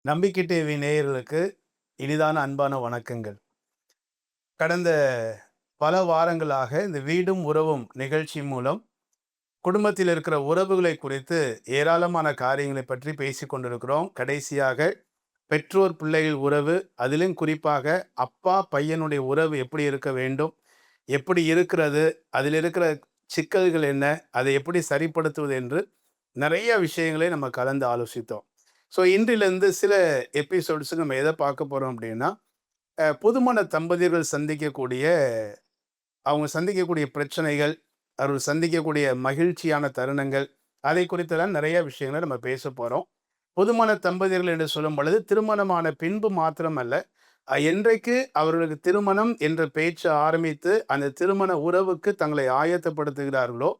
நம்பிக்கை டிவி நேயர்களுக்கு இனிதான அன்பான வணக்கங்கள். கடந்த பல வாரங்களாக இந்த வீடும் உறவும் நிகழ்ச்சி மூலம் குடும்பத்தில் இருக்கிற உறவுகளை குறித்து ஏராளமான காரியங்களை பற்றி பேசிக் கொண்டிருக்கிறோம். கடைசியாக பெற்றோர் பிள்ளைகள் உறவு, அதிலும் குறிப்பாக அப்பா பையனுடைய உறவு எப்படி இருக்க வேண்டும், எப்படி இருக்கிறது, அதில் இருக்கிற சிக்கல்கள் என்ன, அதை எப்படி சரிப்படுத்துவது என்று நிறைய விஷயங்களை நம்ம கலந்து ஆலோசித்தோம். ஸோ இன்றிலிருந்து சில எபிசோட்ஸுக்கு நம்ம எதை பார்க்க போகிறோம் அப்படின்னா, புதுமண தம்பதியர்கள் அவங்க சந்திக்கக்கூடிய பிரச்சனைகள், அவர்கள் சந்திக்கக்கூடிய மகிழ்ச்சியான தருணங்கள், அதை குறித்தெல்லாம் நிறைய விஷயங்களை நம்ம பேச போகிறோம். புதுமண தம்பதியர்கள் என்று சொல்லும் பொழுது திருமணமான பின்பு மாத்திரமல்ல, என்றைக்கு அவர்களுக்கு திருமணம் என்ற பேச்சு ஆரம்பித்து அந்த திருமண உறவுக்கு தங்களை ஆயத்தப்படுத்துகிறார்களோ,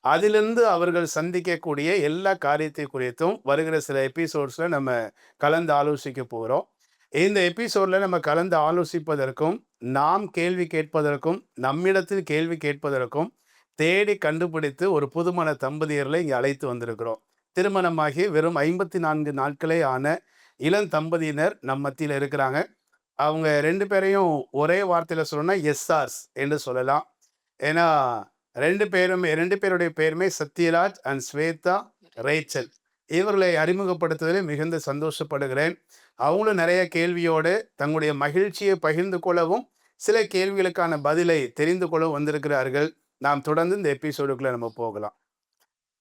அதிலிருந்து அவர்கள் சந்திக்கக்கூடிய எல்லா காரியத்தை குறித்தும் வருகிற சில எபிசோட்ஸ்ல நம்ம கலந்து ஆலோசிக்க போகிறோம். இந்த எபிசோட்ல நம்ம கலந்து ஆலோசிப்பதற்கும், நாம் கேள்வி கேட்பதற்கும், நம்மிடத்தில் கேள்வி கேட்பதற்கும் தேடி கண்டுபிடித்து ஒரு புதுமண தம்பதியர்களை இங்கே அழைத்து வந்திருக்கிறோம். திருமணமாகி வெறும் 54 நாட்களே ஆன இளம் தம்பதியினர் நம் மத்தியில் இருக்கிறாங்க. அவங்க 2 பேரையும் ஒரே வார்த்தையில சொல்லணும்னா எஸ்ஆர்ஸ் என்று சொல்லலாம். ஏன்னா 2 பேருடைய பேருமே சத்யராஜ் அண்ட் ஸ்வேதா ரேச்சல். இவர்களை அறிமுகப்படுத்துவதில் மிகுந்த சந்தோஷப்படுகிறேன். அவங்களும் நிறைய கேள்வியோடு தங்களுடைய மகிழ்ச்சியை பகிர்ந்து கொள்ளவும், சில கேள்விகளுக்கான பதிலை தெரிந்து கொள்ளவும் வந்திருக்கிறார்கள். நாம் தொடர்ந்து இந்த எபிசோடுக்குள்ள நம்ம போகலாம்.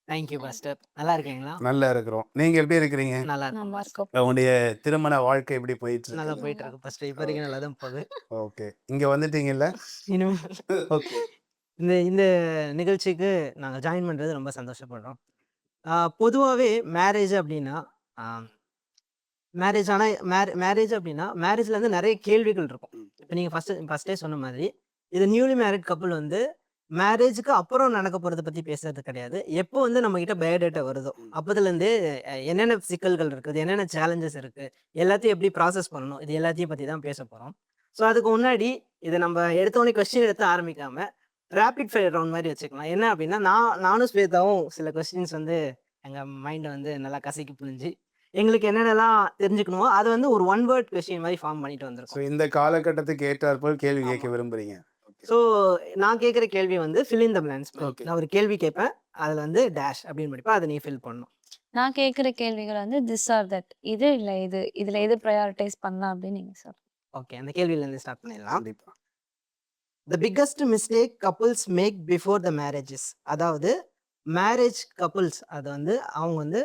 Thank you pastor. நல்லா இருக்கீங்களா? நல்லா இருக்கிறோம். நீங்க எப்படி இருக்கிறீங்க? நல்லா இருக்கோம். உங்களுடைய திருமண வாழ்க்கை எப்படி போயிட்டு நல்லா இருக்கு? போயிட்டு இருக்கு பாஸ்டர். இப்போ வரைக்கும் நல்லா தான் போகுது. ஓகே. இங்க வந்துட்டீங்கல்ல? இனிமே ஓகே. இந்த இந்த நிகழ்ச்சிக்கு நாங்க ஜாயின் பண்றது ரொம்ப சந்தோஷப்படுறோம். பொதுவாவே மேரேஜ் அப்படின்னா, ஆ மேரேஜ் ஆனா மேரேஜ் அப்படின்னா, மேரேஜ்ல இருந்து நிறைய கேள்விகள் இருக்கும். இப்போ நீங்க ஃபர்ஸ்ட்டே சொன்ன மாதிரி, இது நியூலி மேரிட் கப்புள் வந்து மேரேஜுக்கு அப்புறம் நடக்க போறத பத்தி பேசுறது கிடையாது. எப்போ வந்து நம்மகிட்ட பயோடேட்டா வருதோ, அப்போதுலேருந்தே என்னென்ன சிக்கல்கள் இருக்குது, என்னென்ன சேலஞ்சஸ் இருக்கு, எல்லாத்தையும் எப்படி ப்ராசஸ் பண்ணணும், இது எல்லாத்தையும் பத்தி தான் பேச போறோம். ஸோ அதுக்கு முன்னாடி இதை நம்ம எடுத்தோடனே கொஸ்டின் எடுத்து ஆரம்பிக்காம, ரேபிட் ஃபயர் ரவுண்ட் மாதிரி வச்சுக்கலாம். என்ன அப்படின்னா, நானும் ஸ்வேதாவும் சில கொஸ்டின்ஸ் வந்து எங்க மைண்டை வந்து நல்லா கசக்கி புழிஞ்சு, எங்களுக்கு என்னென்னலாம் தெரிஞ்சுக்கணுமோ அதை வந்து ஒரு ஒன் வேர்ட் கொஸ்டின் மாதிரி ஃபார்ம் பண்ணிட்டு ஸோ வந்திருக்கோம். இந்த காலகட்டத்துக்கு ஏற்றாற்போல் கேள்வி கேட்க ஆமா. விரும்புறீங்க. ஸோ நான் கேட்குற கேள்வி வந்து fill in the plans. Okay. நான் ஒரு கேள்வி கேட்பேன். அதில் வந்து டேஷ் அப்படின்னு படிப்பேன். அதை நீ ஃபில் பண்ணணும். நான் கேட்குற கேள்விகள் வந்து திஸ் ஆர் தட். இது இல்ல இது. இதுல எது பிரையாரிட்டைஸ் பண்ணலாம் அப்படின்னு நீங்க சொல்லுங்க. ஓகே, அந்த கேள்வியிலேருந்து ஸ்டார்ட் பண்ணிடலாம். கண்டிப்பா. The biggest mistake couples make before the marriages. அதாவது மேரேஜ் கப்புள்ஸ் அது வந்து அவங்க வந்து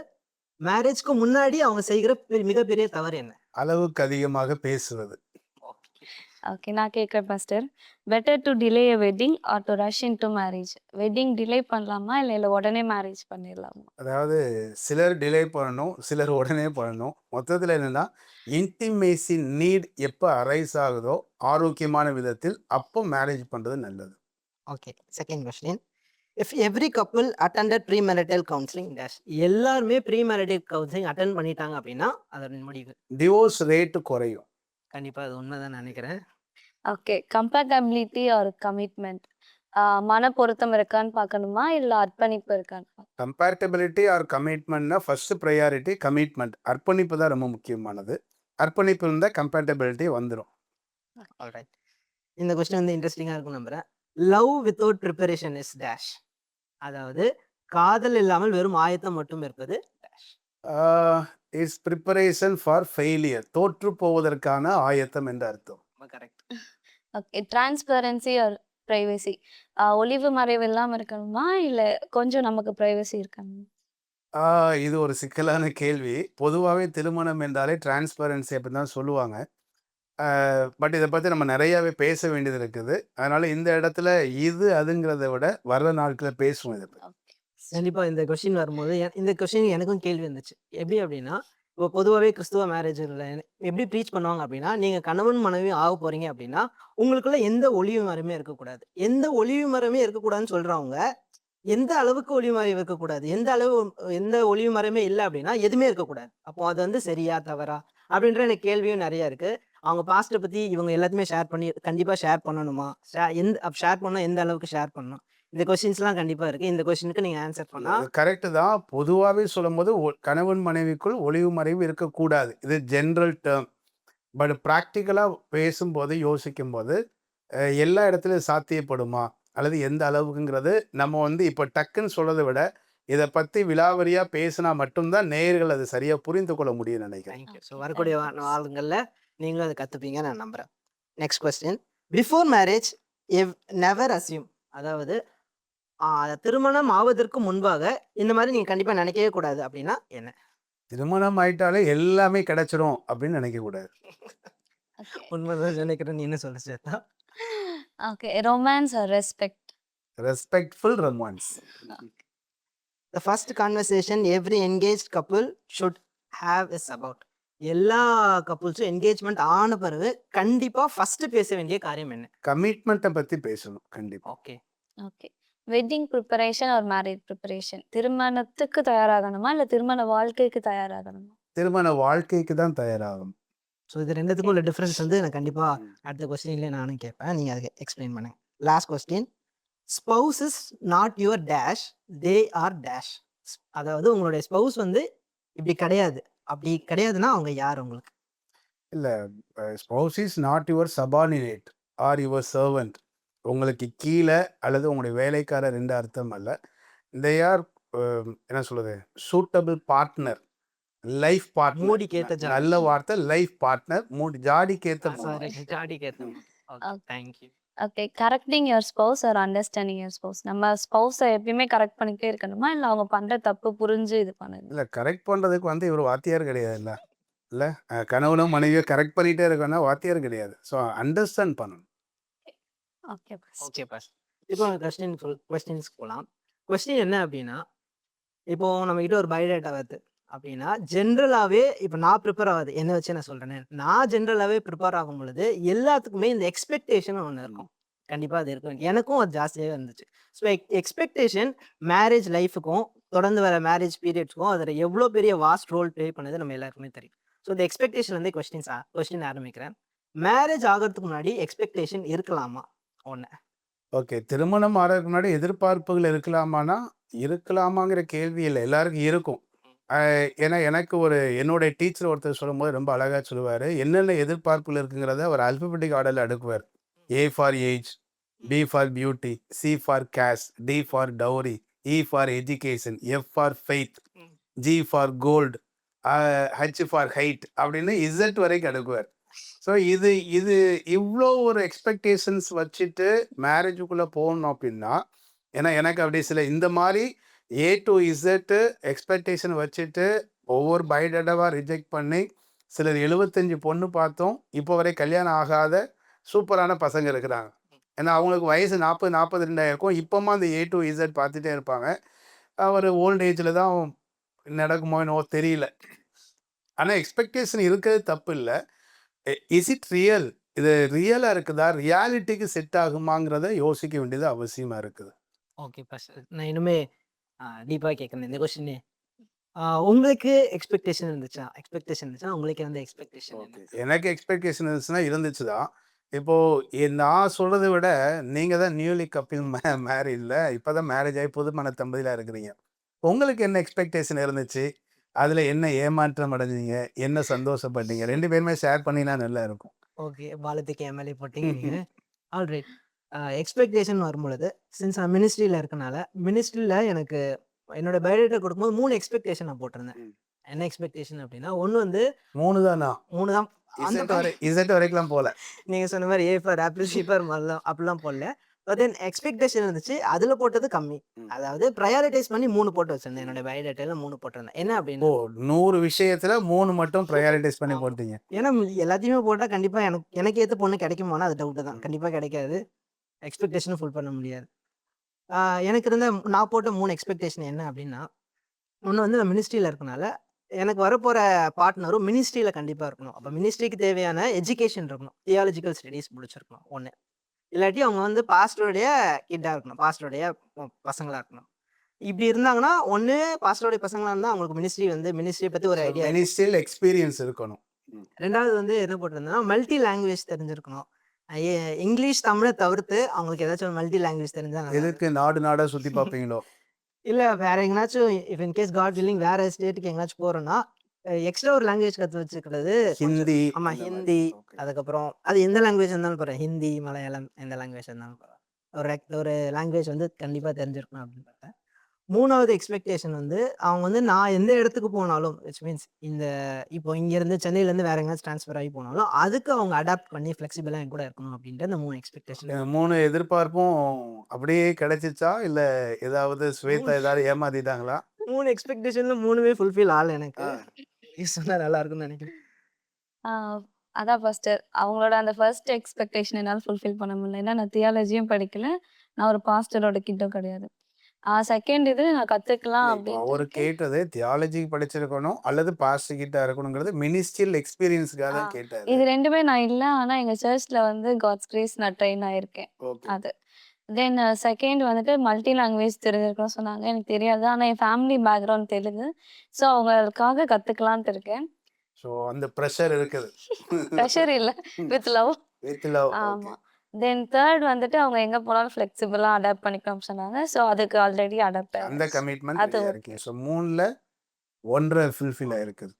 மேரேஜ்க்கு முன்னாடி அவங்க செய்கிற மிகப்பெரிய தவறு என்ன? அளவுக்கு அதிகமாக பேசுவது. ஓகே, நான் கேட்குறேன் master. Better to delay a wedding or to rush into marriage? Wedding delay பண்ணலாமா இல்ல உடனே மேரேஜ் பண்ணிடலாமா? அதாவது சிலர் டிலே பண்ணணும், சிலர் உடனே பண்ணணும். மொத்தத்தில் என்னன்னா, இன்டிமேசி நீட் எப்போ அரைஸ் ஆகுதோ ஆரோக்கியமான விதத்தில் அப்போ மேரேஜ் பண்ணுறது நல்லது. Okay, second question. If every couple attended pre marital counselling dash. எல்லாருமே ப்ரீ மேரிட்டல் கவுன்சிலிங் அட்டென்ட் பண்ணிட்டாங்க அப்படின்னா அதோட முடிவு டிவோர்ஸ் ரேட்டு குறையும். கண்டிப்பா அது உண்மைதான் நினைக்கிறேன். Okay, compatibility or commitment? மன பொருத்தம் இருக்கான்னு பார்க்கணுமா இல்ல அர்ப்பணிப்பு இருக்கான்னு? கம்பேட்டபிலிட்டி ஆர் கமிட்மெண்ட்னா ஃபர்ஸ்ட் ப்ரையாரிட்டி கமிட்மெண்ட். அர்ப்பணிப்பு தான் ரொம்ப முக்கியமானது. அர்ப்பணிப்பு இருந்தால் கம்பேட்டபிலிட்டி வந்துடும். ஆல்ரைட். இந்த கொஸ்டின் வந்து இன்ட்ரெஸ்டிங்காக இருக்கும் நம்புறேன். Love without preparation is dash. அதாவது காதல் இல்லாமல் வெறும் ஆயத்தம் மட்டும் இருப்பது dash. It's preparation for failure. தோற்று போவதற்கான ஆயத்தம் என்று அர்த்தம். Correct. Okay, transparency or privacy? ஒளிவு மறைவு இல்லாம இருக்கணுமா இல்ல கொஞ்சம் நமக்கு பிரைவசி இருக்கணுமா? இது ஒரு சிக்கலான கேள்வி. பொதுவாகவே திருமணம் என்றாலே டிரான்ஸ்பரன்சி அப்படின்னு தான் சொல்லுவாங்க. பட் இதை பற்றி நம்ம நிறையாவே பேச வேண்டியது இருக்குது. அதனால இந்த இடத்துல இது அதுங்கிறத விட வர்ற நாட்களில் பேசுவோம் இதை பற்றி. கண்டிப்பா இந்த கொஸ்டின் வரும்போது இந்த கொஸ்டின் எனக்கும் கேள்வி இருந்துச்சு. எப்படி அப்படின்னா, இப்போ பொதுவாகவே கிறிஸ்துவ மேரேஜில் எப்படி ப்ரீச் பண்ணுவாங்க அப்படின்னா, நீங்க கணவன் மனைவி ஆக போறீங்க அப்படின்னா, உங்களுக்குள்ள எந்த ஒளிவு மரமே இருக்கக்கூடாது. எந்த ஒளிவு மரமே இருக்கக்கூடாதுன்னு சொல்றவங்க, எந்த அளவுக்கு ஒளிவு மறைவு இருக்கக்கூடாது, எந்த ஒளிவு மரமே இல்லை அப்படின்னா எதுவுமே இருக்கக்கூடாது. அப்போ அது வந்து சரியா தவறா அப்படின்ற எனக்கு கேள்வியும் நிறைய இருக்கு. அவங்க பாஸ்ட்டை பத்தி இவங்க எல்லாத்தையுமே ஷேர் பண்ணி கண்டிப்பா ஷேர் பண்ணணுமா? ஷேர் பண்ணா எந்த அளவுக்கு ஷேர் பண்ணணும்? இந்த கொஸ்டின்ஸ்லாம் கண்டிப்பாக இருக்குது. இந்த கொஸ்டினுக்கு நீங்கள் ஆன்சர் பண்ணால் கரெக்டு தான். பொதுவாகவே சொல்லும்போது கணவன் மனைவிக்குள் ஒளிவு மறைவு இருக்கக்கூடாது. இது ஜென்ரல் டேர்ம். பட் ப்ராக்டிக்கலாக பேசும்போது யோசிக்கும்போது எல்லா இடத்துலையும் சாத்தியப்படுமா அல்லது எந்த அளவுக்குங்கிறது நம்ம வந்து இப்போ டக்குன்னு சொல்றதை விட இதை பற்றி விலாவரியாக பேசினா மட்டும்தான் நேயர்கள் அது சரியாக புரிந்து கொள்ள முடியும் நினைக்கிறேன். தேங்க்யூ. ஸோ வரக்கூடிய நாளுங்களில் நீங்களும் அதை கற்றுப்பீங்க நான் நம்புகிறேன். Next question. Before marriage never assume, அதாவது திருமணம் ஆவதற்கு முன்பாக இந்த மாதிரி நீங்கள் கண்டிப்பாக நினைக்கவே கூடாது அப்படின்னா என்ன? திருமணம் ஆயிட்டாலே எல்லாமே கிடைச்சிரும் அப்படின்னு நினைக்கக்கூடாது. ஓகே உண்மைதான் நினைக்கிறேன். நீ என்ன சொல்ல சேத்தா? Okay romance or respect. Respectful romance. The first conversation every engaged couple should have is about. எல்லா கப்புள்ஸும் என்கேஜ்மெண்ட் ஆன பிறகு கண்டிப்பாக ஃபர்ஸ்ட் பேச வேண்டிய காரியம் என்ன? கமிட்மெண்ட்டை பற்றி பேசணும் கண்டிப்பாக. Okay. Okay wedding preparation or marriage preparation. திருமணத்துக்கு தயாராகணுமா இல்லை திருமண வாழ்க்கைக்கு தயாராகணுமா? திருமண வாழ்க்கைக்கு தான் தயாராகும். ஸோ இது ரெண்டுத்துக்கும் உள்ள டிஃப்ரென்ஸ் வந்து நான் கண்டிப்பாக அடுத்த கொஸ்டின்லேயே நானும் கேட்பேன். நீங்கள் அதுக்கு எக்ஸ்பிளைன் பண்ணுங்க. Last question. Spouse is not your dash, they are dash. அதாவது உங்களுடைய ஸ்பவுஸ் வந்து இப்படி கிடையாது, அப்படி கிடையாதுன்னா அவங்க யார் உங்களுக்கு? இல்லை, spouse is not your subordinate or your servant. உங்களுக்கு கீழே அல்லது உங்களுடைய வேலைக்காரர் என்ற அர்த்தம் அல்ல. தே ஆர் என்ன சொல்றது, சூட்டபிள் பார்ட்னர், லைஃப் பார்ட்னர். மூடிக்கேத்த ஜாடி. நல்ல வார்த்தை, லைஃப் பார்ட்னர். ஜாடிக்கேத்த சாரி, ஜாடிக்கேத்த. Okay, Okay. Thank you. Okay correcting your spouse or understanding your spouse. நம்ம ஸ்பௌஸை எப்பயுமே கரெக்ட் பண்ணிக்கிட்டே இருக்கணுமா இல்லை அவங்க பண்ணுற தப்பு புரிஞ்சு இது பண்ணுது? இல்லை, கரெக்ட் பண்ணுறதுக்கு வந்து இவர் வாத்தியார் கிடையாது. இல்லை கணவனும் மனைவியோ கரெக்ட் பண்ணிகிட்டே இருக்கணும்னா வாத்தியார் கிடையாது. ஸோ அண்டர்ஸ்டாண்ட் பண்ணணும். Okay okay boss. இப்போ கொஸ்டின்ஸ் போகலாம். கொஸ்டின் என்ன அப்படின்னா, இப்போ நம்ம கிட்ட ஒரு பயோடேட்டா வருது அப்படின்னா ஜென்ரலாகவே இப்போ நான் ப்ரிப்பேர் ஆகுது என்ன வச்சு நான் சொல்கிறேன். நான் ஜென்ரலாகவே ப்ரிப்பேர் ஆகும் பொழுது எல்லாத்துக்குமே இந்த எக்ஸ்பெக்டேஷன் ஒன்று இருக்கும். கண்டிப்பாக அது இருக்கும். எனக்கும் அது ஜாஸ்தியாகவே இருந்துச்சு. ஸோ எக்ஸ்பெக்டேஷன் மேரேஜ் லைஃபுக்கும் தொடர்ந்து வர மேரேஜ் பீரியட்ஸ்க்கும் அதில் எவ்வளோ பெரிய வாஸ்ட் ரோல் ப்ளே பண்ணுது நம்ம எல்லாருக்குமே தெரியும். ஸோ இந்த எக்ஸ்பெக்டேஷன் வந்து கொஸ்டின் ஆரம்பிக்கிறேன். மேரேஜ் ஆகிறதுக்கு முன்னாடி எக்ஸ்பெக்டேஷன் இருக்கலாமா? ஒன்று. ஓகே, திருமணம் ஆகிறதுக்கு முன்னாடி எதிர்பார்ப்புகள் இருக்கலாமானா இருக்கலாமாங்கிற கேள்வி இல்லை, எல்லாருக்கும் இருக்கும். ஏன்னா எனக்கு என்னுடைய டீச்சர் ஒருத்தர் சொல்லும்போது ரொம்ப அழகாக சொல்லுவார். என்னென்ன எதிர்பார்ப்புகள் இருக்குங்கிறத அவர் அல்பபெட்டிக் ஆர்டரில் அடுக்குவார். A for age, B for beauty, C for caste, D for dowry, E for education, F for faith, G for gold, H for height அப்படின்னு இசட் வரைக்கும் அடுக்குவார். ஸோ இது இவ்வளோ ஒரு எக்ஸ்பெக்டேஷன்ஸ் வச்சுட்டு மேரேஜுக்குள்ளே போகணும் அப்படின்னா, ஏன்னா எனக்கு அப்படி சில இந்த மாதிரி ஏ டு இசட்டு எக்ஸ்பெக்டேஷன் வச்சுட்டு ஒவ்வொரு பயோடேட்டாவாக ரிஜெக்ட் பண்ணி சிலர் 75 பொண்ணு பார்த்தோம். இப்போ வரை கல்யாணம் ஆகாத சூப்பரான பசங்க இருக்கிறாங்க. ஏன்னா அவங்களுக்கு வயசு 40-42 இருக்கும். இப்போமா அந்த ஏ டு இசட் பார்த்துட்டே இருப்பாங்க. அவர் ஓல்ட் ஏஜில் தான் நடக்குமோ என்னவோ தெரியல. ஆனால் எக்ஸ்பெக்டேஷன் இருக்கிறது தப்பு இல்லை. Is it real? இது ரியலாக இருக்குதா, ரியாலிட்டிக்கு செட் ஆகுமாங்கிறத யோசிக்க வேண்டியது அவசியமாக இருக்குது. Okay boss. நான் இன்னுமே டீப்பாக கேட்குறேன் இந்த கொஸ்டினே. உங்களுக்கு எக்ஸ்பெக்டேஷன் இருந்துச்சா உங்களுக்கு இருந்த எக்ஸ்பெக்டேஷன்? எனக்கு எக்ஸ்பெக்டேஷன் இருந்துச்சுன்னா இருந்துச்சு தான். இப்போது நான் சொல்கிறத விட நீங்கள் தான் நியூலி கப்பிள் மேரேஜில் இப்போ தான் மேரேஜ் ஆகி புதுமண தம்பதியில் இருக்கிறீங்க. உங்களுக்கு என்ன எக்ஸ்பெக்டேஷன் இருந்துச்சு? அதில் என்ன ஏமாற்றம் அடைஞ்சிங்க, என்ன சந்தோஷப்பட்டீங்க? 2 பேருமே ஷேர் பண்ணினா நல்லா இருக்கும். ஓகே, பாலத்துக்கு எம்எல்ஏ போட்டீங்க. ஆல்ரைட். எக்ஸ்பெக்டேஷன் வரும்பொழுது சின்ஸ் நான் மினிஸ்ட்ரியில் இருக்கனால மினிஸ்ட்ரியில் எனக்கு என்னோட பயோடேட்டா கொடுக்கும்போது 3 எக்ஸ்பெக்டேஷன் நான் போட்டிருந்தேன். என்ன எக்ஸ்பெக்டேஷன் அப்படின்னா, ஒன்று வந்து 3 தானா? 3 தான். இசட் வரைக்கும் போல. நீங்கள் சொன்ன மாதிரி A for apple, C for மரம் அப்படிலாம் போடல. பட் தென் எக்ஸ்பெக்டேஷன் இருந்துச்சு, அதில் போட்டது கம்மி. அதாவது ப்ரையாரிட்டைஸ் பண்ணி 3 போட்டு வச்சிருந்தேன். என்னோட பயோடேட்டாவில் 3 போட்டிருந்தேன். என்ன அப்படின்னு 100 விஷயத்தில் 3 மட்டும் ப்ரையாரிட்டைஸ் பண்ணி போட்டீங்க. ஏன்னா எல்லாத்தையுமே போட்டால் கண்டிப்பாக எனக்கு ஏற்ற பொண்ணு கிடைக்குமானா அது டவுட்டு தான். கண்டிப்பாக கிடைக்காது. எக்ஸ்பெக்டேஷனும் ஃபுல் பண்ண முடியாது. எனக்கு இருந்த நான் போட்ட 3 எக்ஸ்பெக்டேஷன் என்ன அப்படின்னா, ஒன்று வந்து நான் மினிஸ்ட்ரியில் இருக்கனால எனக்கு வரப்போகிற பார்ட்னரும் மினிஸ்ட்ரியில் கண்டிப்பாக இருக்கணும். அப்போ மினிஸ்ட்ரிக்கு தேவையான எஜுகேஷன் இருக்கணும். தியாலஜிக்கல் ஸ்டடீஸ் முடிச்சிருக்கணும் ஒன்று. இல்லாட்டி அவங்க வந்து பாஸ்டருடைய கிட்டாக இருக்கணும், பாஸ்டருடைய பசங்களாக இருக்கணும். இப்படி இருந்தாங்கன்னா ஒன்று பாஸ்டருடைய பசங்களாக இருந்தால் அவங்களுக்கு மினிஸ்ட்ரியை பற்றி ஒரு ஐடியா, மினிஸ்ட்ரியில் எக்ஸ்பீரியன்ஸ் இருக்கணும். 2வது வந்து என்ன போட்டிருந்தேன்னா மல்டி லாங்குவேஜ் தெரிஞ்சிருக்கணும். இங்கிலீஷ், தமிழ தவிர்த்து அவங்களுக்கு ஏதாச்சும் ஒரு மல்டி லாங்குவேஜ் தெரிஞ்சா நல்லா இருக்கும். எதுக்கு நாடு நாடா சுத்தி பார்ப்பீங்களோ? இல்ல வேற எங்கனாச்சும் if in case God willing வேற ஸ்டேட்டுக்கு எங்கனாச்சும் போறோம்னா, எக்ஸ்ட்ரா ஒரு லாங்குவேஜ் கத்து வச்சுக்கிறது கொஞ்சம் ஹிந்தி ஆமா அந்த மாதிரி. ஹிந்தி, ஓகே. அதுக்கப்புறம் அது எந்த லாங்குவேஜ் இருந்தாலும் பரவால்ல. ஹிந்தி, மலையாளம் எந்த லாங்குவேஜ் இருந்தாலும் பரவால்ல. ஒரு லாங்குவேஜ் வந்து கண்டிப்பா தெரிஞ்சிருக்கணும் அப்படின்னு பார்த்தேன். 3வது எக்ஸ்பெக்டேஷன் வந்து அவங்க வந்து நான் எந்த இடத்துக்கு போனாலும் விச் மீன்ஸ் இப்போ இங்கேருந்து சென்னையிலேருந்து வேற எங்கேயாச்சும் ட்ரான்ஸ்ஃபர் ஆகி போனாலும், அதுக்கு அவங்க அடாப்ட் பண்ணி ஃப்ளெக்சிபிளா என் கூட இருக்கணும் அப்படின்ற அந்த 3 எக்ஸ்பெக்டேஷன். 3 எதிர்பார்ப்பும் அப்படியே கிடைச்சிச்சா? இல்ல ஏதாவது ஸ்வேதா 3 ஏதாவது ஏமாத்திட்டாங்களா? 3 எக்ஸ்பெக்டேஷன்ல 3மே ஃபுல்ஃபில் ஆகல எனக்கு. ஆ. சொன்னா நல்லா இருக்கும்னு நினைக்கிறேன். ஆ, அதான் ஃபர்ஸ்ட்டு. அவங்களோட அந்த ஃபர்ஸ்ட் எக்ஸ்பெக்டேஷன் என்னால ஃபுல்ஃபில் பண்ண முடியல. ஏன்னா நான் தியாலஜியும் படிக்கல. நான் ஒரு பாஸ்டரோட கிட்டும் கிடையாது. செகண்ட் இது நான் கத்துக்கலாம் இல்ல இப்போ அப்படின்ட்டு அவரு இருக்கேன். கேட்டது தியாலஜி படிச்சிருக்கணும் அல்லது பாஸ்டர் கிட்ட இருக்கணுங்கிறது மினிஸ்ட்ரியல் எக்ஸ்பீரியன்ஸ்க்காக ஆ தான் கேட்டாரு. இது 2மே நான் இல்ல. ஆனா எங்க சர்ச்ல வந்து காட்ஸ் கிரேஸ் நான் ட்ரெயின் ஆயிருக்கேன். ஓகே. அது. தென் செகண்ட் வந்துட்டு மல்டி லாங்குவேஜ் தெரிஞ்சிருக்கணும்னு சொன்னாங்க. எனக்கு தெரியாது. ஆனா என் ஃபேமிலி பேக்ரவுண்ட் தெலுங்கு. ஸோ அவங்களுக்காக கத்துக்கலான்ட்டு இருக்கேன். ஸோ அந்த பிரஷர் இருக்குது. ப்ரெஷர் இல்ல. With love. With love. Okay. ஆமா. தென் தேர்ட் வந்துட்டு அவங்க எங்க போனாலும் ஃப்ளெக்சிபிளா அடாப்ட் பண்ணிக்கணும்னு சொன்னாங்க. ஸோ அதுக்கு ஆல்ரெடி அடாப்ட் அந்த ஆயாச்சு. கமிட்மெண்ட் அது ரெடியா ஓகே. இருக்கீங்க. ஸோ 3ல 1 ஃபுல்ஃபில் ஆயிருக்குது.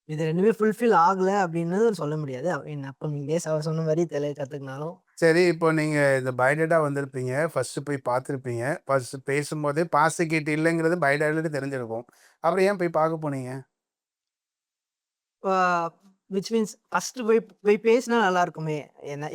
இது 2மே ஃபுல்ஃபில் ஆகல அப்படின்னு சொல்ல முடியாது. அப்ப நீங்களே சொன்ன மாரி கத்துக்கினாலும் சரி, இப்போ நீங்க இந்த பயோடேட்டா வந்திருப்பீங்க. ஃபர்ஸ்ட் போய் பார்த்துருப்பீங்க. ஃபர்ஸ்ட் பேசும்போதே பாஸ்டர் கிட்ட இல்லைங்கிறது பயோடேட்டால தெரிஞ்சிருக்கும். அப்புறம் ஏன் போய் பார்க்க போனீங்க? ஆ விச் மீன்ஸ் ஃபர்ஸ்ட்டு போய் போய் பேசினா நல்லா இருக்குமே!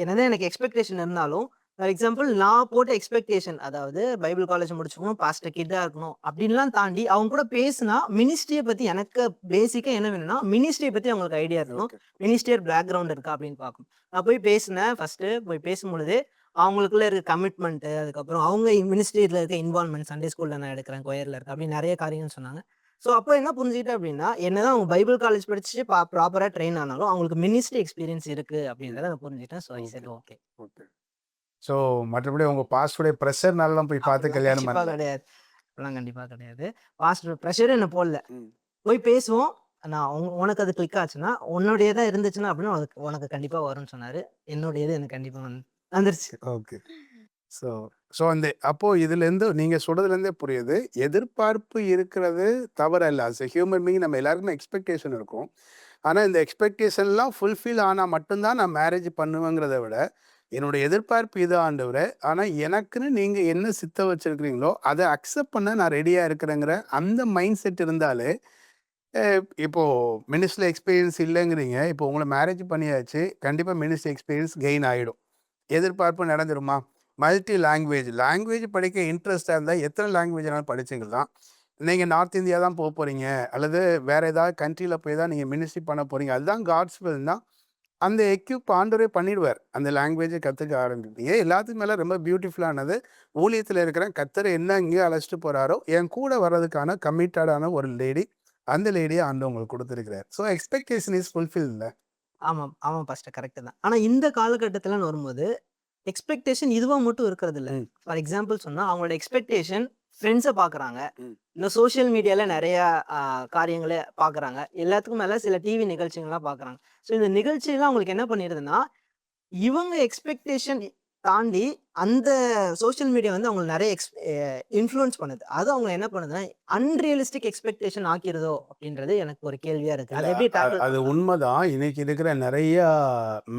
என்னதான் எனக்கு எக்ஸ்பெக்டேஷன் இருந்தாலும், ஃபார் எக்ஸாம்பிள் நான் போட்ட எக்ஸ்பெக்டேஷன் அதாவது பைபிள் காலேஜ் முடிச்சிருக்கணும், பாஸ்டர் கிட்டா இருக்கணும் அப்டின்லாம் தாண்டி அவங்க கூட பேசினா மினிஸ்ட்ரிய பத்தி எனக்கு பேசிக்கா என்ன வேணும்னா, மினிஸ்ட்ரிய பத்தி அவங்களுக்கு ஐடியா இருக்கணும். ஓகே. மினிஸ்ட்ரியல் பேக்ரவுண்ட் இருக்கா அப்டின்னு பார்க்கணும். நான் போய் பேசினேன் ஃபர்ஸ்ட்டு போய் பேசும்பொழுதே, அவங்களுக்குள்ள இருக்க கமிட்மெண்ட் அதுக்கப்புறம் அவங்க மினிஸ்ட்ரியில இருக்க இன்வால்வ்மென்ட் சண்டே ஸ்கூல்ல நான் எடுக்கிறேன், கொயர்ல இருக்கேன் அப்டின்னு நெறைய காரியங்கள் சொன்னாங்க. ஸோ, அப்ப என்ன புரிஞ்சுக்கிட்டேன் அப்டின்னா, என்னதான் அவங்க பைபிள் காலேஜ் படிச்சு ப்ராப்பரா ட்ரெயின் ஆனாலும், அவங்களுக்கு மினிஸ்ட்ரி எக்ஸ்பீரியன்ஸ் இருக்கு அப்டின்றத நான் புரிஞ்சுக்கிட்டேன். So, I okay. Set okay. Okay. So மற்றபடி உங்க பாஸ்டருடைய பிரஷர்னாலலாம் போய் பார்த்து அப்படிலாம் கல்யாணம் கண்டிப்பா பண்ணல. கிடையாது. அப்படிலாம் கண்டிப்பா கிடையாது. பாஸ்டர் பிரஷரும் என்ன போடல. ம். போய் பேசுவோம். நான் உனக்கு அது கிளிக் ஆச்சுன்னா, உன்னுடையதா இருந்துச்சுன்னா அப்டின்னா, உனக்கு உனக்கு கண்டிப்பா வரும்னு சொன்னாரு. என்னுடையது எனக்கு கண்டிப்பா வந்துருச்சு. ஓகே. ஸோ ஸோ அந்த அப்போ இதுலேருந்து நீங்க சொல்றதுலேருந்தே புரியுது. எதிர்பார்ப்பு இருக்கிறது தவறல்ல. ஆஸ் எ ஹியூமன் பீயிங் நம்ம எல்லாருக்குமே எக்ஸ்பெக்டேஷன் இருக்கும். ஆனா இந்த எக்ஸ்பெக்டேஷன்லாம் ஃபுல்ஃபில் ஆனா மட்டும் தான் நான் மேரேஜ் பண்ணுவேங்கிறத விட, என்னுடைய எதிர்பார்ப்பு இது ஆண்டவரே. ஆனா எனக்குன்னு நீங்க என்ன சித்த வச்சிருக்கிறீங்களோ, அத அக்செப்ட் பண்ண நான் ரெடியா இருக்கிறேங்கிற அந்த மைண்ட் செட் இருந்தாலே, அ இப்போ மினிஸ்ட்ரி எக்ஸ்பீரியன்ஸ் இல்லைங்கிறீங்க. இப்போ உங்கள மேரேஜ் பண்ணியாச்சு. கண்டிப்பா மினிஸ்ட்ரி எக்ஸ்பீரியன்ஸ் கெயின் ஆயிடும். எதிர்பார்ப்பு நடந்துருமா? Multi language. லாங்குவேஜ் படிக்க இன்ட்ரெஸ்ட்டா இருந்தா எத்தனை லாங்குவேஜ் வேணாலும் படிச்சுக்கலாம். நீங்க நார்த் இந்தியா தான் போறீங்க. அல்லது வேற ஏதாவது கண்ட்ரில போய் தான் நீங்க மினிஸ்ட்ரி பண்ண போறீங்க. அதுதான் காட்ஸ் வில்னா, அந்த எக்யூப் ஆண்டவரே பண்ணிடுவார். அந்த லாங்குவேஜ கத்துக்க ஆரம்பிப்பீங்க. எல்லாத்துக்கும் மேல ரொம்ப பியூட்டிஃபுல்லானது, ஊழியத்தில இருக்கிறேன். கர்த்தர் என்ன எங்கேயோ அழைச்சிட்டு போறாரோ, என் கூட வர்றதுக்கான கமிட்டடான ஒரு லேடி. அந்த லேடிய ஆண்டவர் உங்களுக்கு குடுத்திருக்கிறார். ஸோ எக்ஸ்பெக்டேஷன் இஸ் ஃபுல்ஃபில்ல. ஆமாம், ஆமாம் பாஸ்டர் கரெக்ட்டு தான். ஆனா இந்த காலகட்டத்திலன்னு வரும்போது, எக்ஸ்பெக்டேஷன் இதுவா மட்டும் இருக்கிறதில்ல. ம். ஃபார் எக்ஸாம்பிள் சொன்னா, அவங்களோட எக்ஸ்பெக்டேஷன் ஃப்ரெண்ட்ஸ பார்க்குறாங்க. ம். இந்த சோசியல் மீடியால நெறையா காரியங்கள பார்க்குறாங்க. எல்லாத்துக்கும் மேல சில டிவி நிகழ்ச்சிகள்லாம் பார்க்குறாங்க. ஸோ இந்த நிகழ்ச்சிலாம் அவங்களுக்கு என்ன பண்ணிருதுன்னா, இவங்க எக்ஸ்பெக்டேஷன் தாண்டி அந்த சோசியல் மீடியா வந்து அவங்கள நெறைய இன்ஃப்ளூயன்ஸ் பண்ணுது. அது அவங்கள என்ன பண்ணுதுன்னா, அன்ரியலிஸ்டிக் எக்ஸ்பெக்டேஷன் ஆக்கிருதோ! அப்டின்றது எனக்கு ஒரு கேள்வியா இருக்கு. இல்ல அத எப்படி டேக்கிள் அது பண்ணலாம்? உண்மதான். இன்னைக்கு இருக்கிற நெறையா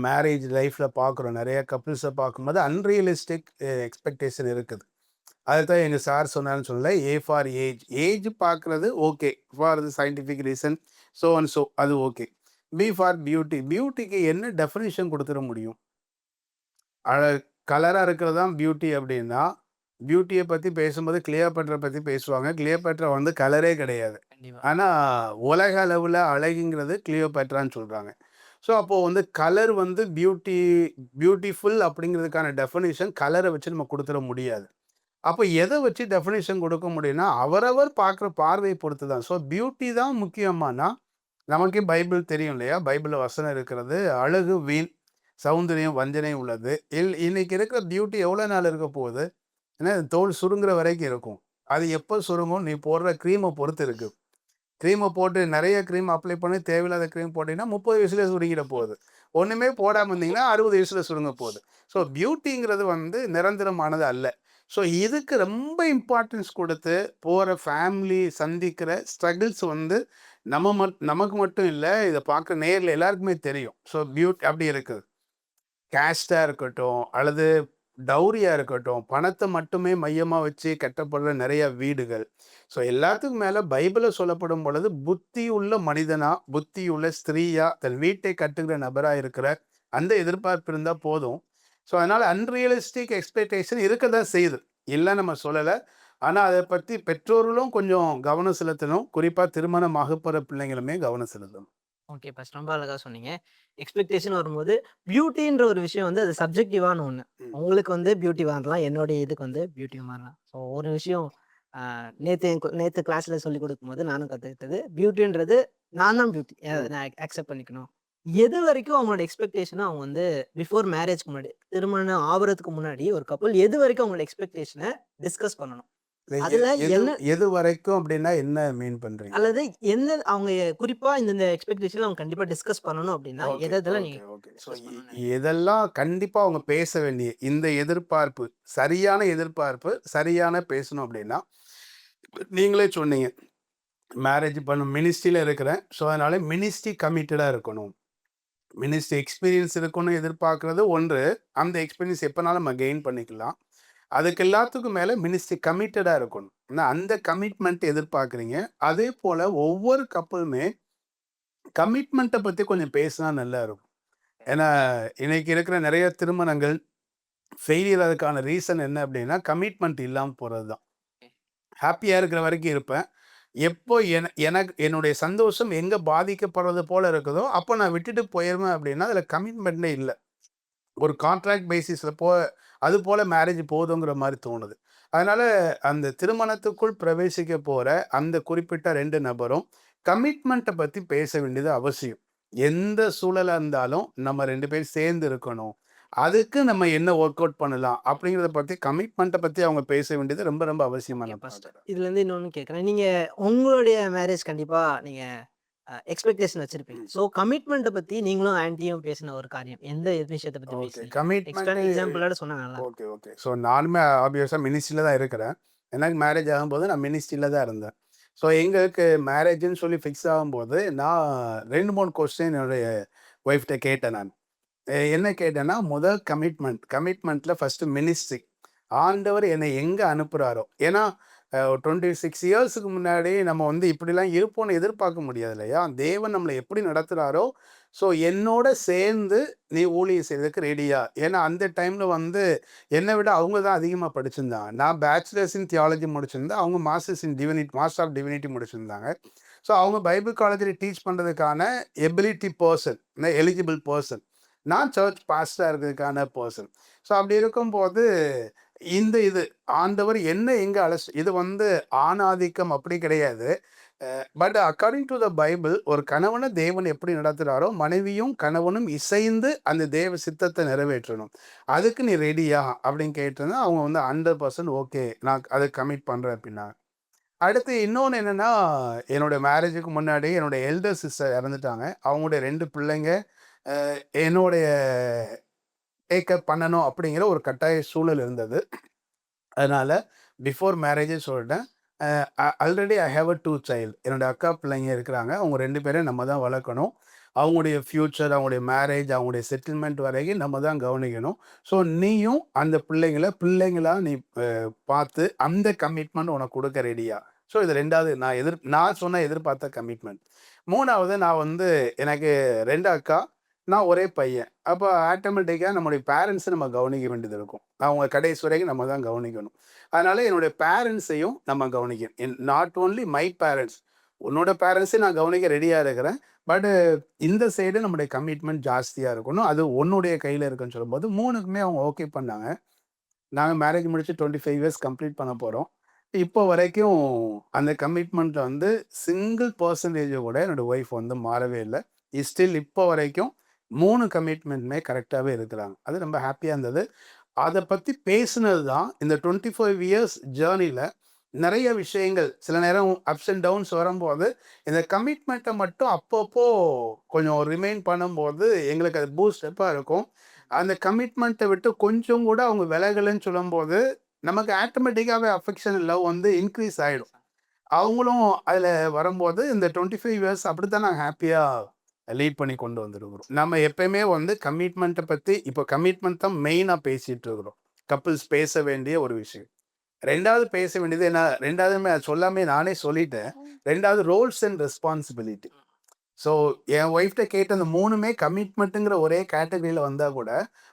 மேரேஜ் லைஃப்ல பார்க்குறோம். நெறைய கப்பிள்ஸ பார்க்கும்போது அன்ரியலிஸ்டிக் எக்ஸ்பெக்டேஷன் இருக்குது. அதத்தான் எங்க சார் சொன்னாருன்னு சொல்லல. A for age. ஏஜ் பார்க்குறது okay. For the scientific reason so and so அது ஓகே. B for beauty. பியூட்டிக்கு என்ன டெஃபினிஷன் குடுத்துற முடியும்? அழ கலரா இருக்கிறது தான் பியூட்டி அப்டின்னா, பியூட்டிய பத்தி பேசும்போது கிளியோபாட்ரா பத்தி பேசுவாங்க. கிளியோபாட்ரா வந்து கலரே கிடையாது. கண்டிப்பா. ஆனா, உலக அளவுல அழகுங்கிறது கிளியோபாட்ரான்னு சொல்றாங்க. ஸோ, அப்போ வந்து கலர் வந்து பியூட்டிஃபுல் அப்படிங்கிறதுக்கான டெஃபினிஷன் கலர வச்சு நம்ம குடுத்துற முடியாது. அப்போ எத வச்சு டெஃபினிஷன் குடுக்க முடியும்னா, அவரவர் பார்க்குற பார்வைய பொறுத்து தான். ஸோ, பியூட்டி தான் முக்கியமானா, நமக்கே பைபிள் தெரியும் இல்லையா? பைபிள்ல வசனம் இருக்கிறது. அழகு வீண், சௌந்தரியம் வஞ்சனை உள்ளது. இன்னைக்கு இருக்கிற பியூட்டி எவ்வளோ நாள் இருக்க போகுது? ஏன்னா, தோல் சுருங்குற வரைக்கும் இருக்கும். அது எப்போ சுருங்கும்? நீ போடுற கிரீம பொறுத்து இருக்கு. க்ரீமை போட்டு நிறைய க்ரீம் அப்ளை பண்ணி தேவையில்லாத க்ரீம் போட்டிங்கன்னா 30 வயசுல சுருங்கிட போகுது. ஒன்றுமே போடாமல் இருந்தீங்கன்னா 60 வயசுல சுருங்க போகுது. ஸோ பியூட்டிங்கிறது வந்து நிரந்தரமானது அல்ல. ஸோ இதுக்கு ரொம்ப இம்பார்ட்டன்ஸ் கொடுத்து போகிற ஃபேமிலி சந்திக்கிற ஸ்ட்ரகிள்ஸ் வந்து நமக்கு மட்டும் இல்லை, இதை பார்க்குற நேரில் எல்லாருக்குமே தெரியும். ஸோ அப்படி இருக்குது. கேஸ்டாக இருக்கட்டும் அல்லது டௌரியாக இருக்கட்டும், பணத்தை மட்டுமே மையமாக வச்சு கட்டப்படுற நிறைய வீடுகள். ஸோ எல்லாத்துக்கும் மேலே பைபிளில் சொல்லப்படும் பொழுது புத்தியுள்ள மனிதனா, புத்தியுள்ள ஸ்திரீயா, தன் வீட்டை கட்டுகிற நபராக இருக்கிற அந்த எதிர்பார்ப்பு இருந்தால் போதும். ஸோ அதனால் அன்ரியலிஸ்டிக் எக்ஸ்பெக்டேஷன் இருக்க தான் செய்யுது, இல்லை நம்ம சொல்லலை. ஆனால் அதை பற்றி பெற்றோர்களும் கொஞ்சம் கவனம் செலுத்தணும். குறிப்பாக திருமணம் ஆகப்போகிற பிள்ளைங்களுமே கவனம் செலுத்தணும். ஓகே ஃபர்ஸ்ட் ரொம்ப அழகா சொன்னீங்க. எக்ஸ்பெக்டேஷன் வரும்போது பியூட்டின்ற ஒரு விஷயம் வந்து அது சப்ஜெக்டிவான ஒண்ணு. உங்களுக்கு வந்து பியூட்டி மாறலாம். என்னுடைய இதுக்கு வந்து பியூட்டி மாறலாம். ஸோ ஒரு விஷயம் நேத்து கிளாஸ்ல சொல்லிக் கொடுக்கும்போது நானும் கத்துக்கிட்டது பியூட்டின்றது நான் தான் பியூட்டி. நான் அக்செப்ட் பண்ணிக்கணும். எது வரைக்கும் அவங்களோட எக்ஸ்பெக்டேஷனை அவங்க வந்து பிஃபோர் மேரேஜ்க்கு முன்னாடி திருமணம் ஆவறதுக்கு முன்னாடி ஒரு கப்பல் எது வரைக்கும் அவங்களோட எக்ஸ்பெக்டேஷனை டிஸ்கஸ் பண்ணணும். அதுல என்ன எது வரைக்கும் அப்படின்னா என்ன மீன் பண்றீங்க? அல்லது என்ன அவங்க குறிப்பா இந்த எக்ஸ்பெக்டேஷன் அவங்க கண்டிப்பா டிஸ்கஸ் பண்ணணும் அப்படின்னா எதெல்லாம் நீங்க discuss பண்ணணும்னு இதெல்லாம் கண்டிப்பா அவங்க பேச வேண்டிய இந்த எதிர்பார்ப்பு, சரியான எதிர்பார்ப்பு, சரியான பேசணும் அப்படின்னா, நீங்களே சொன்னீங்க மேரேஜ் பண்ண மினிஸ்ட்ரியில இருக்கிறேன். ஸோ அதனால மினிஸ்ட்ரி கமிட்டடா இருக்கணும், மினிஸ்ட்ரி எக்ஸ்பீரியன்ஸ் இருக்கணும்னு எதிர்பார்க்கறது ஒன்று. அந்த எக்ஸ்பீரியன்ஸ் எப்போனாலும் நம்ம கெயின் பண்ணிக்கலாம். அதுக்கு எல்லாத்துக்கும் மேலே மினிஸ்ட்ரி கமிட்டடாக இருக்கணும். ஆனால் அந்த கமிட்மெண்ட் எதிர்பார்க்குறீங்க. அதே போல் ஒவ்வொரு கப்பலுமே கமிட்மெண்ட்டை பற்றி கொஞ்சம் பேசினா நல்லா இருக்கும். ஏன்னா இன்னைக்கு இருக்கிற நிறைய திருமணங்கள் ஃபெயிலியர் அதுக்கான ரீசன் என்ன அப்படின்னா கமிட்மெண்ட் இல்லாமல் போகிறது தான். ஹாப்பியாக இருக்கிற வரைக்கும் இருப்பேன். எப்போ எனக்கு என்னுடைய சந்தோஷம் எங்கே பாதிக்கப்படுறது போல் இருக்குதோ அப்போ நான் விட்டுட்டு போயிடுவேன் அப்படின்னா அதில் கமிட்மெண்ட்டே இல்லை. ஒரு கான்ட்ராக்ட் பேசிஸில் அது போல் மேரேஜ் போதுங்கிற மாதிரி தோணுது. அதனால் அந்த திருமணத்துக்குள் பிரவேசிக்க போகிற அந்த குறிப்பிட்ட 2 நபரும் கமிட்மெண்ட்டை பற்றி பேச வேண்டியது அவசியம். எந்த சூழலாக இருந்தாலும் நம்ம 2 பேரும் சேர்ந்து இருக்கணும், அதுக்கு நம்ம என்ன ஒர்க் அவுட் பண்ணலாம் அப்படிங்கிறத பற்றி கமிட்மெண்ட்டை பற்றி அவங்க பேச வேண்டியது ரொம்ப ரொம்ப அவசியமான. இதுல இருந்து இன்னொன்னு கேட்குறேன். நீங்க உங்களுடைய மேரேஜ் கண்டிப்பா நீங்க எக்ஸ்பெக்டேஷன் வச்சிருப்பீங்க. ஸோ கமிட்மெண்ட்டை பத்தி நீங்களும் ஆன்ட்டியும் பேசின ஒரு காரியம் எந்த விஷயத்தை பத்தி பேசி எக்ஸாம்பிளோட சொன்னா நல்லா இருக்கும். ஓகே. ஸோ நானுமே ஆப்வியஸாக மினிஸ்ட்ரியில் தான் இருக்கிறேன். எனக்கு மேரேஜ் ஆகும்போது நான் மினிஸ்ட்ரியில் தான் இருந்தேன். ஸோ எங்களுக்கு மேரேஜ்னு சொல்லி ஃபிக்ஸ் ஆகும்போது நான் 2-3 கொஸ்டின் என்னுடைய ஒய்ஃப்கிட்ட கேட்டேன். நான் என்ன கேட்டேன்னா, முதல் கமிட்மெண்ட்டில் ஃபஸ்ட்டு மினிஸ்ட்ரி. ஆண்டவர் என்னை எங்கே அனுப்புகிறாரோ, ஏன்னா 26 இயர்ஸுக்கு முன்னாடி நம்ம வந்து இப்படிலாம் இருப்போம்னு எதிர்பார்க்க முடியாது இல்லையா? தேவன் நம்மளை எப்படி நடத்துகிறாரோ, ஸோ என்னோட சேர்ந்து நீ ஊழியம் செய்யறதுக்கு ரெடியா? ஏன்னா அந்த டைமில் வந்து என்னை விட அவங்க தான் அதிகமாக படிச்சிருந்தாங்க. நான் பேச்சுலர்ஸ் இன் தியாலஜி முடிச்சிருந்தேன், அவங்க மாஸ்டர் ஆஃப் டிவினிட்டி முடிச்சிருந்தாங்க. ஸோ அவங்க பைபிள் காலேஜில் டீச் பண்ணுறதுக்கான எலிஜிபிள் பர்சன். நான் சர்ச் பாஸ்டராக இருக்கிறதுக்கான பர்சன். ஸோ அப்படி இருக்கும்போது இது ஆண்டவர் என்ன எங்கே இது வந்து ஆணாதிக்கம் அப்படி கிடையாது. But according to the Bible ஒரு கணவனை தேவன் எப்படி நடத்துகிறாரோ மனைவியும் கணவனும் இசைந்து அந்த தேவ சித்தத்தை நிறைவேற்றணும். அதுக்கு நீ ரெடியா அப்படின்னு கேட்டிருந்தா அவங்க வந்து 100% ஓகே நான் அதை கமிட் பண்ணுறேன் அப்படின்னா. அடுத்து இன்னொன்று என்னென்னா, என்னோட மேரேஜுக்கு முன்னாடி என்னோட எல்டர் சிஸ்டர் இறந்துட்டாங்க. அவங்களுடைய 2 பிள்ளைங்க என்னுடைய டேக்கப் பண்ணணும் அப்படிங்கிற ஒரு கட்டாய சூழல் இருந்தது. அதனால் பிஃபோர் மேரேஜே சொல்லிட்டேன். Already I have 2 child. என்னோடய அக்கா பிள்ளைங்க இருக்கிறாங்க. அவங்க 2 பேரையும் நம்ம தான் வளர்க்கணும். அவங்களுடைய ஃப்யூச்சர், அவங்களுடைய மேரேஜ், அவங்களுடைய செட்டில்மெண்ட் வரைக்கும் நம்ம தான் கவனிக்கணும். ஸோ நீயும் அந்த பிள்ளைங்களா நீ பார்த்து அந்த கமிட்மெண்ட் உனக்கு கொடுக்க ரெடியா? ஸோ இது 2வது நான் சொன்ன எதிர்பார்த்த கமிட்மெண்ட். 3வது நான் வந்து எனக்கு 2 அக்கா, நான் ஒரே பையன். அப்போ ஆட்டோமேட்டிக்காக நம்மளுடைய பேரண்ட்ஸை நம்ம கவனிக்க வேண்டியது இருக்கும். அவங்க கடைசி வரைக்கும் நம்ம தான் கவனிக்கணும். அதனால் என்னுடைய பேரண்ட்ஸையும் நம்ம கவனிக்கணும். நாட் ஓன்லி மை பேரண்ட்ஸ், உன்னோட பேரண்ட்ஸையும் நான் கவனிக்க ரெடியாக இருக்கிறேன். பட் இந்த சைடு நம்முடைய கமிட்மெண்ட் ஜாஸ்தியாக இருக்கணும், அது உன்னுடைய கையில் இருக்குன்னு சொல்லும்போது 3க்குமே அவங்க ஓகே பண்ணாங்க. நாங்கள் மேரேஜ் முடிச்சு 25 இயர்ஸ் கம்ப்ளீட் பண்ண போகிறோம். இப்போ வரைக்கும் அந்த கமிட்மெண்ட்டில் வந்து சிங்கிள் பர்சன்டேஜ் கூட என்னோடய ஒய்ஃப் வந்து மாறவே இல்லை. ஸ்டில் இப்போ வரைக்கும் 3 கமிட்மெண்ட்டுமே கரெக்டாகவே இருக்கிறாங்க. அது ரொம்ப ஹாப்பியாக இருந்தது. அதை பற்றி பேசுனது தான் இந்த 25 இயர்ஸ் ஜேர்னியில் நிறைய விஷயங்கள் சில நேரம் அப்ஸ் அண்ட் டவுன்ஸ் வரும்போது இந்த கமிட்மெண்ட்டை மட்டும் அப்பப்போ கொஞ்சம் ரிமைண்ட் பண்ணும்போது எங்களுக்கு அது பூஸ்டப்பாக இருக்கும். அந்த கமிட்மெண்ட்டை விட்டு கொஞ்சம் கூட அவங்க விலகலைன்னு சொல்லும்போது நமக்கு ஆட்டோமேட்டிக்காகவே அஃபெக்ஷன் லவ் வந்து இன்க்ரீஸ் ஆகிடும். அவங்களும் அதில் வரும்போது இந்த 25 இயர்ஸ் அப்படி தான் நாங்கள் ஹாப்பியாக லீட் பண்ணி கொண்டு வந்துருக்கிறோம். நம்ம எப்பயுமே வந்து கமிட்மெண்ட்டை பற்றி இப்போ கமிட்மெண்ட் தான் மெயினாக பேசிகிட்டு இருக்கிறோம். கப்புள்ஸ் பேச வேண்டிய ஒரு விஷயம். 2வது பேச வேண்டியது என்ன, 2வதுமே அது சொல்லாமே நானே சொல்லிட்டேன். 2வது ரோல்ஸ் அண்ட் ரெஸ்பான்சிபிலிட்டி. ஸோ என் ஒய்ஃப்ட்ட கேட்ட அந்த 3மே கமிட்மெண்ட்டுங்கிற ஒரே கேட்டகரியில் வந்தால் கூட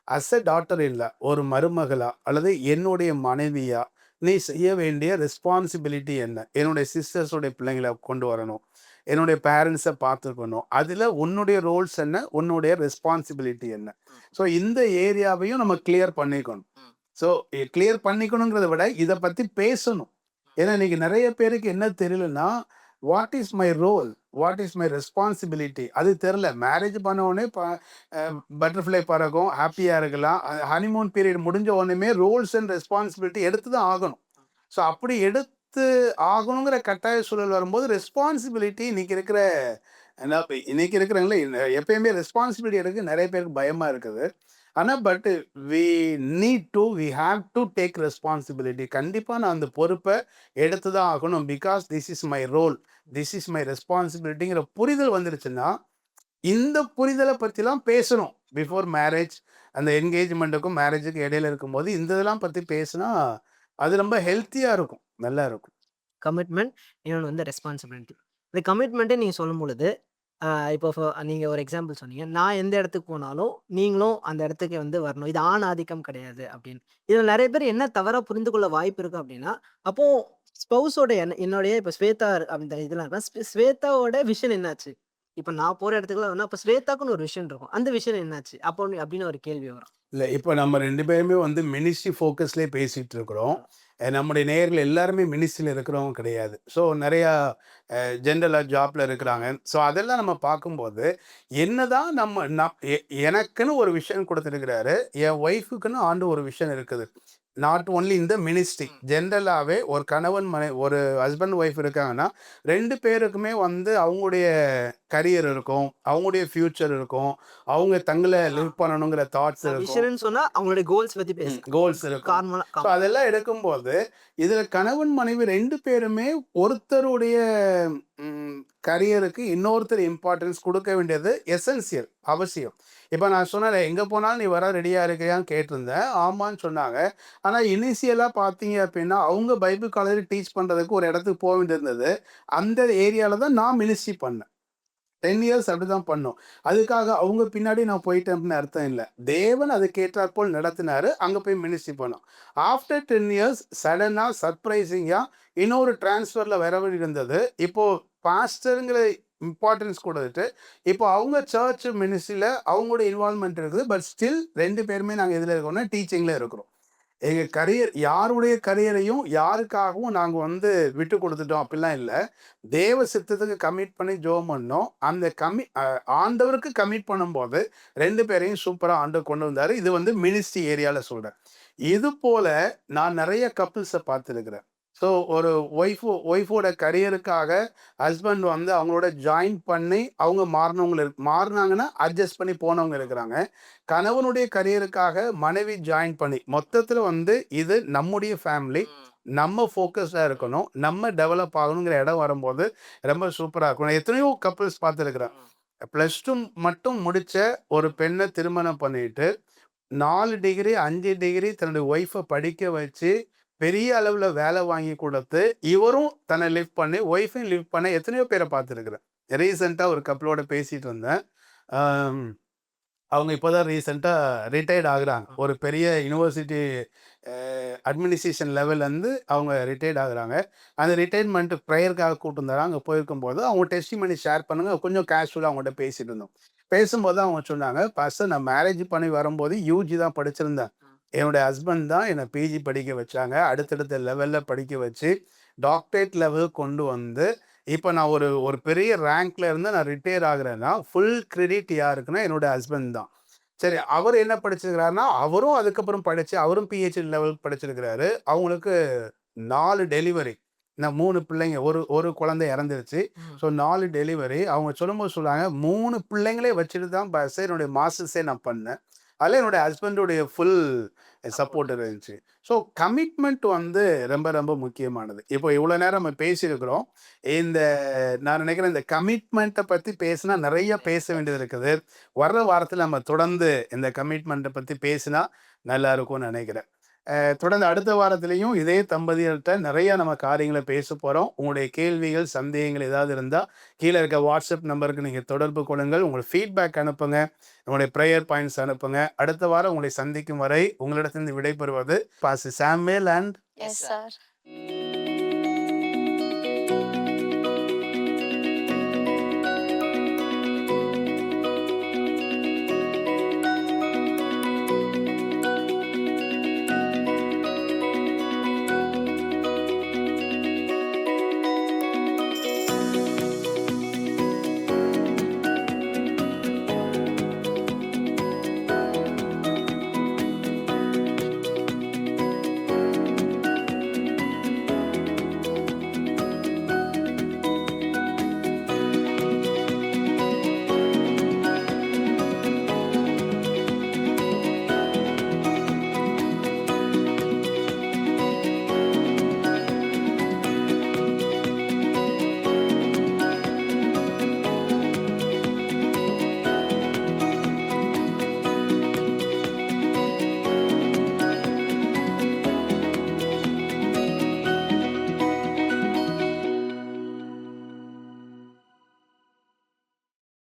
அஸ் அ டாட்டர் இல்லை, ஒரு மருமகளா அல்லது என்னுடைய மனைவியா நீ செய்ய வேண்டிய ரெஸ்பான்சிபிலிட்டி என்ன? என்னுடைய சிஸ்டர்ஸோடைய பிள்ளைங்களை கொண்டு வரணும், என்னுடைய பேரண்ட்ஸை பார்த்துக்கணும், அதில் உன்னுடைய ரோல்ஸ் என்ன, உன்னுடைய ரெஸ்பான்சிபிலிட்டி என்ன? ஸோ இந்த ஏரியாவையும் நம்ம கிளியர் பண்ணிக்கணும். ஸோ கிளியர் பண்ணிக்கணுங்கிறத விட இதை பற்றி பேசணும். ஏன்னா இன்னைக்கு நிறைய பேருக்கு என்ன தெரியலன்னா, what is my role, what is my responsibility அது தெரில. மேரேஜ் பண்ண உடனே பட்டர்ஃப்ளை பறக்கும், ஹாப்பியாக இருக்கலாம். ஹனிமூன் பீரியட் முடிஞ்ச உடனே ரோல்ஸ் அண்ட் ரெஸ்பான்சிபிலிட்டி எடுத்து தான் ஆகணும். ஸோ அப்படி எடுத்து ஆகணுங்கிற கட்டாய சூழல் வரும்போது ரெஸ்பான்சிபிலிட்டி இன்னைக்கு இருக்கிறவங்களே எப்பயுமே ரெஸ்பான்சிபிலிட்டி எடுக்க நிறைய பேருக்கு பயமாக இருக்குது. ஆனால் but we have to take responsibility. கண்டிப்பாக நான் அந்த பொறுப்பை எடுத்து தான் ஆகணும். Because this is my role, this is my ரெஸ்பான்சிபிலிட்டிங்கிற புரிதல் வந்துருச்சுன்னா இந்த புரிதலை பற்றிலாம் பேசணும். பிஃபோர் மேரேஜ் அந்த என்கேஜ்மெண்ட்டுக்கும் மேரேஜுக்கும் இடையில இருக்கும்போது இந்த இதெல்லாம் பற்றி பேசினா அது ரொம்ப ஹெல்த்தியாக இருக்கும், நல்லா இருக்கும். கமிட்மெண்ட், இன்னொன்று வந்து ரெஸ்பான்சிபிலிட்டி. இந்த கமிட்மெண்ட்டே நீங்கள் சொல்லும் பொழுது இப்போ நீங்கள் ஒரு எக்ஸாம்பிள் சொன்னீங்க, நான் எந்த இடத்துக்கு போனாலும் நீங்களும் அந்த இடத்துக்கு வந்து வரணும், இது ஆண் ஆதிக்கம் கிடையாது அப்படின்னு. இதில் நிறைய பேர் என்ன தவறாக புரிந்து கொள்ள வாய்ப்பு இருக்குது அப்படின்னா, அப்போது ஸ்பௌஸோட என்னுடைய இப்போ ஸ்வேதா அந்த இதெல்லாம் இருக்கா, ஸ்வேதாவோட விஷன் என்னாச்சு? இப்போ நான் போகிற இடத்துக்குலாம் வேணா அப்போ ஸ்வேதாக்குன்னு ஒரு விஷன் இருக்கும், அந்த விஷன் என்னாச்சு அப்போ அப்படின்னு ஒரு கேள்வி வரும். இல்லை, இப்போ நம்ம 2 பேருமே வந்து மினிஸ்ட்ரி ஃபோக்கஸ்லேயே பேசிகிட்டு இருக்கிறோம். நம்முடைய நேயர்கள் எல்லாருமே மினிஸ்ட்ரியில் இருக்கிறவங்க கிடையாது. ஸோ நிறையா ஜென்ரலாக ஜாப்பில் இருக்கிறாங்க. ஸோ அதெல்லாம் நம்ம பார்க்கும்போது என்னதான் எனக்குன்னு ஒரு விஷன் கொடுத்துருக்கிறாரு, என் ஒய்ஃபுக்குன்னு ஒரு விஷன் இருக்குது. நாட் ஓன்லி இந்த மினிஸ்ட்ரி, ஜென்ரலாகவே ஒரு கணவன் ஒரு ஹஸ்பண்ட் ஒய்ஃப் இருக்காங்கன்னா 2 பேருக்குமே வந்து அவங்களுடைய கரியர் இருக்கும், அவங்களுடைய ஃபியூச்சர் இருக்கும், அவங்க தங்களை லிவ் பண்ணணுங்கிற தாட்ஸ் இருக்கும், விஷன் சொன்னா அவங்களுடைய கோல்ஸ் பத்தி கோல்ஸ் இருக்கும். ஸோ அதெல்லாம் எடுக்கும்போது இதுல கணவன் மனைவி 2 பேருமே ஒருத்தருடைய கரியருக்கு இன்னொருத்தர் இம்பார்ட்டன்ஸ் கொடுக்க வேண்டியது எசென்சியல், அவசியம். இப்போ நான் சொன்னேன், எங்கே போனாலும் நீ வர ரெடியாக இருக்கிறியான்னு கேட்டிருந்தேன். ஆமான்னு சொன்னாங்க. ஆனால் இனிஷியலாக பார்த்தீங்க அப்படின்னா அவங்க பைபிள் காலேஜ் டீச் பண்ணுறதுக்கு ஒரு இடத்துக்கு போக வேண்டியிருந்தது. அந்த ஏரியாவில் தான் நான் மினிஸ்ட்ரி பண்ணேன். 10 இயர்ஸ் அப்படி தான் பண்ணோம். அதுக்காக அவங்க பின்னாடி நான் போயிட்டேன் அப்படின்னு அர்த்தம் இல்லை. தேவன் அதுக்கேற்றாற்போல் நடத்தினாரு, அங்கே போய் மினிஸ்ட்ரி பண்ணோம். ஆஃப்டர் 10 இயர்ஸ் சடனாக சர்ப்ரைசிங்காக இன்னொரு டிரான்ஸ்ஃபரில் வர வேண்டி இருந்தது. இப்போது பாஸ்டருங்கிற இம்பார்ட்டன்ஸ் கொடுத்துட்டு இப்போ அவங்க சர்ச் மினிஸ்ட்ரியில் அவங்களோட இன்வால்மெண்ட் இருக்குது. பட் ஸ்டில் 2 பேருமே நாங்கள் எதில் இருக்கோம்னா டீச்சிங்கில் இருக்கிறோம். எங்கள் கரியர் யாருடைய கரியரையும் யாருக்காகவும் நாங்கள் வந்து விட்டு கொடுத்துட்டோம் அப்படிலாம் இல்லை. தேவ சித்தத்துக்கு கமிட் பண்ணி ஜெபம் பண்ணோம். அந்த ஆண்டவருக்கு கமிட் பண்ணும்போது 2 பேரையும் சூப்பராக ஆண்டவர் கொண்டு வந்தார். இது வந்து மினிஸ்ட்ரி ஏரியாவில் சொல்கிறேன். இது போல் நான் நிறைய கப்புள்ஸை பார்த்துருக்குறேன். ஸோ ஒரு ஒய்ஃபோட கரியருக்காக ஹஸ்பண்ட் வந்து அவங்களோட ஜாயின் பண்ணி அவங்க மாறினாங்கன்னா அட்ஜஸ்ட் பண்ணி போனவங்க இருக்கிறாங்க. கணவனுடைய கரியருக்காக மனைவி ஜாயின் பண்ணி மொத்தத்தில் வந்து இது நம்முடைய ஃபேமிலி, நம்ம ஃபோக்கஸ்டாக இருக்கணும், நம்ம டெவலப் ஆகணுங்கிற இடம் வரும்போது ரொம்ப சூப்பராக இருக்கணும். எத்தனையோ கப்புள்ஸ் பார்த்துருக்குறேன். +2 மட்டும் முடித்த ஒரு பெண்ணை திருமணம் பண்ணிட்டு 4 டிகிரி 5 டிகிரி தன்னுடைய ஒய்ஃபை படிக்க வச்சு பெரிய அளவில் வேலை வாங்கி கொடுத்து இவரும் தன்னை லிவ் பண்ணி ஒய்ஃபையும் லிவ் பண்ண எத்தனையோ பேரை பார்த்துருக்குறேன். ரீசெண்டாக ஒரு கப்பலோட பேசிகிட்டு இருந்தேன். அவங்க இப்போ தான் ரீசெண்டாக ரிட்டையர்ட் ஆகுறாங்க. ஒரு பெரிய யூனிவர்சிட்டி அட்மினிஸ்ட்ரேஷன் லெவல்லேருந்து அவங்க ரிட்டையர்ட் ஆகுறாங்க. அந்த ரிட்டையர்மெண்ட் ப்ரேயருக்காக கூப்பிட்டுருந்தாங்க. அங்கே போயிருக்கும்போது அவங்க டெஸ்டிமனி ஷேர் பண்ணுங்கள், கொஞ்சம் கேஷுவலாக அவங்கள்ட்ட பேசிகிட்டு இருந்தோம். பேசும்போது அவங்க சொன்னாங்க, பாஸ்டர் நான் மேரேஜ் பண்ணி வரும்போது யூஜி தான் படிச்சிருந்தேன். என்னுடைய ஹஸ்பண்ட் தான் என்னை பிஜி படிக்க வச்சாங்க. அடுத்தடுத்த லெவலில் படிக்க வச்சு டாக்டரேட் லெவல் கொண்டு வந்து இப்போ நான் ஒரு பெரிய ரேங்க்ல இருந்து நான் ரிட்டையர் ஆகுறேன்னா ஃபுல் கிரெடிட் யாருக்குன்னா என்னோடய ஹஸ்பண்ட் தான். சரி, அவர் என்ன படிச்சிருக்கிறாருன்னா அவரும் அதுக்கப்புறம் அவரும் பிஹெச்டி லெவலுக்கு படிச்சிருக்கிறாரு. அவங்களுக்கு 4 டெலிவரி நான் 3 பிள்ளைங்க ஒரு ஒரு குழந்தை இறந்துருச்சு. ம். So 4 delivery. அவங்க சொல்லும்போது சொல்றாங்க, 3 பிள்ளைங்களே வச்சுட்டு தான் என்னுடைய மாஸ்டர்ஸே நான் பண்ணேன். அதில என்னுடைய ஹஸ்பண்டுடைய ஃபுல் சப்போர்ட் இருந்துச்சு. ஸோ கமிட்மெண்ட் வந்து ரொம்ப ரொம்ப முக்கியமானது. இப்போ இவ்வளோ நேரம் நம்ம பேசியிருக்கிறோம். இந்த நான் நினைக்கிறேன் இந்த கமிட்மெண்ட்ட பத்தி பேசினா நெறைய பேச வேண்டியது இருக்குது. வர்ற வாரத்தில நம்ம தொடர்ந்து இந்த கமிட்மெண்ட்ட பத்தி பேசினா நல்லா இருக்கும்னு நினைக்கிறேன். தொடர்ந்து அடுத்த வாரத்திலயும் இதே தம்பதியர்ட்ட நிறைய நம்ம காரியங்கள பேசப் போறோம். உங்களுடைய கேள்விகள், சந்தேகங்கள் ஏதாவது இருந்தா, கீழ இருக்க வாட்ஸ்அப் நம்பருக்கு நீங்க தொடர்பு கொள்ளுங்கள். உங்கள் ஃபீட்பேக் அனுப்புங்க. உங்களுடைய பிரேயர் பாயிண்ட்ஸ் அனுப்புங்க. அடுத்த வாரம் உங்களை சந்திக்கும் வரை உங்களிடத்திலிருந்து விடைபெறுவது pastor Samuel and yes sir.